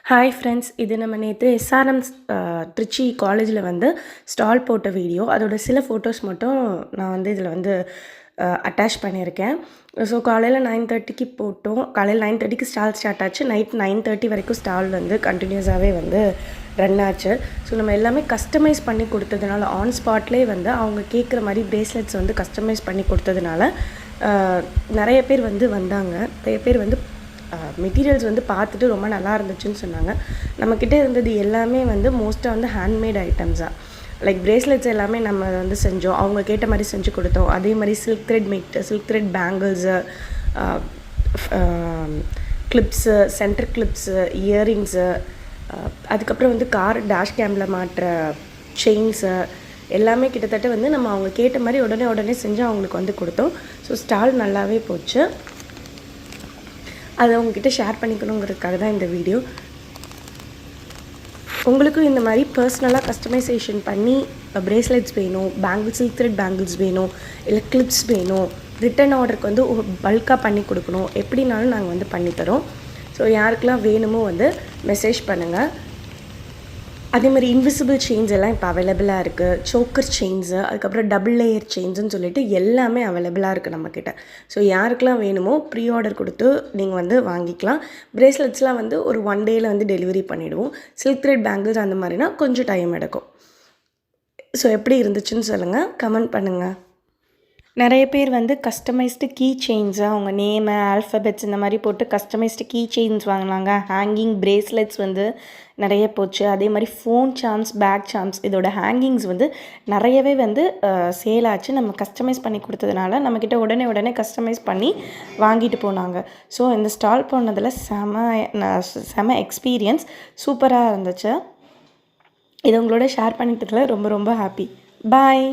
Hi friends, இது நம்ம நேற்று எஸ்ஆர்எம் திருச்சி காலேஜில் வந்து ஸ்டால் போட்ட வீடியோ. அதோட சில ஃபோட்டோஸ் மட்டும் நான் வந்து இதில் வந்து அட்டாச் பண்ணியிருக்கேன். ஸோ காலையில் 9:30க்கு போட்டோம். காலையில் 9:30க்கு ஸ்டால் ஸ்டார்ட் ஆச்சு. நைட் 9:30 வரைக்கும் ஸ்டால் வந்து கண்டினியூஸாகவே வந்து ரன் ஆச்சு. ஸோ நம்ம எல்லாமே கஸ்டமைஸ் பண்ணி கொடுத்ததுனால, ஆன் ஸ்பாட்லேயே வந்து அவங்க கேட்குற மாதிரி பிரேஸ்லெட்ஸ் வந்து கஸ்டமைஸ் பண்ணி கொடுத்ததுனால நிறைய பேர் வந்து வந்தாங்க. நிறைய பேர் வந்து மெட்டீரியல்ஸ் வந்து பார்த்துட்டு ரொம்ப நல்லா இருந்துச்சுன்னு சொன்னாங்க. நம்மக்கிட்ட இருந்தது எல்லாமே வந்து மோஸ்ட்டாக வந்து ஹேண்ட்மேட் ஐட்டம்ஸாக, லைக் பிரேஸ்லெட்ஸ் எல்லாமே நம்ம வந்து செஞ்சோம். அவங்க கேட்ட மாதிரி செஞ்சு கொடுத்தோம். அதே மாதிரி silk thread bangles, clips, centre clips, earrings, அதுக்கப்புறம் வந்து கார் டேஷ் கேமில் மாட்டுற செயின்ஸு எல்லாமே கிட்டத்தட்ட வந்து நம்ம அவங்க கேட்ட மாதிரி உடனே செஞ்சு அவங்களுக்கு வந்து கொடுத்தோம். ஸோ ஸ்டால் நல்லாவே போச்சு. அதை உங்ககிட்ட ஷேர் பண்ணிக்கணுங்கிறதுக்காக தான் இந்த வீடியோ. உங்களுக்கும் இந்த மாதிரி பர்சனலாக கஸ்டமைசேஷன் பண்ணி பிரேஸ்லெட்ஸ் வேணும், சில்க் த்ரெட் பேங்கிள்ஸ் வேணும், இல்லை கிளிப்ஸ் வேணும், ரிட்டன் ஆர்டருக்கு வந்து பல்காக பண்ணி கொடுக்கணும், எப்படினாலும் நாங்கள் வந்து பண்ணித்தரோம். ஸோ யாருக்கெல்லாம் வேணுமோ வந்து மெசேஜ் பண்ணுங்கள். அதே மாதிரி இன்விசிபிள் செயின்ஸ் எல்லாம் இப்போ அவைலபிளாக இருக்குது. சோக்கர் செயின்ஸு, அதுக்கப்புறம் டபுள் லேயர் செயின்ஸுன்னு சொல்லிட்டு எல்லாமே அவைலபிளாக இருக்குது நம்மக்கிட்ட. ஸோ யாருக்கெல்லாம் வேணுமோ ப்ரீ ஆர்டர் கொடுத்து நீங்கள் வந்து வாங்கிக்கலாம். பிரேஸ்லெட்ஸ்லாம் வந்து ஒரு 1 டேயில் வந்து டெலிவரி பண்ணிவிடுவோம். சில்க் த்ரெட் பேங்கிள்ஸ் அந்த மாதிரினா கொஞ்சம் டைம் எடுக்கும். ஸோ எப்படி இருந்துச்சுன்னு சொல்லுங்கள், கமெண்ட் பண்ணுங்கள். நிறைய பேர் வந்து கஸ்டமைஸ்டு கீ செயின்ஸு, அவங்க நேமு, ஆல்ஃபபெட்ஸ் இந்த மாதிரி போட்டு கஸ்டமைஸ்டு கீ செயின்ஸ் வாங்கினாங்க. ஹேங்கிங் பிரேஸ்லெட்ஸ் வந்து நிறைய போச்சு. அதே மாதிரி ஃபோன் சார்ம்ஸ், பேக் சார்ம்ஸ், இதோட ஹேங்கிங்ஸ் வந்து நிறையவே வந்து சேல் ஆச்சு. நம்ம கஸ்டமைஸ் பண்ணி கொடுத்ததுனால நம்மக்கிட்ட உடனே கஸ்டமைஸ் பண்ணி வாங்கிட்டு போனாங்க. ஸோ இந்த ஸ்டால் போனதில் செம எக்ஸ்பீரியன்ஸ், சூப்பராக இருந்துச்சு. இதை உங்களோட ஷேர் பண்ணிட்டதில் ரொம்ப ஹாப்பி. பாய்.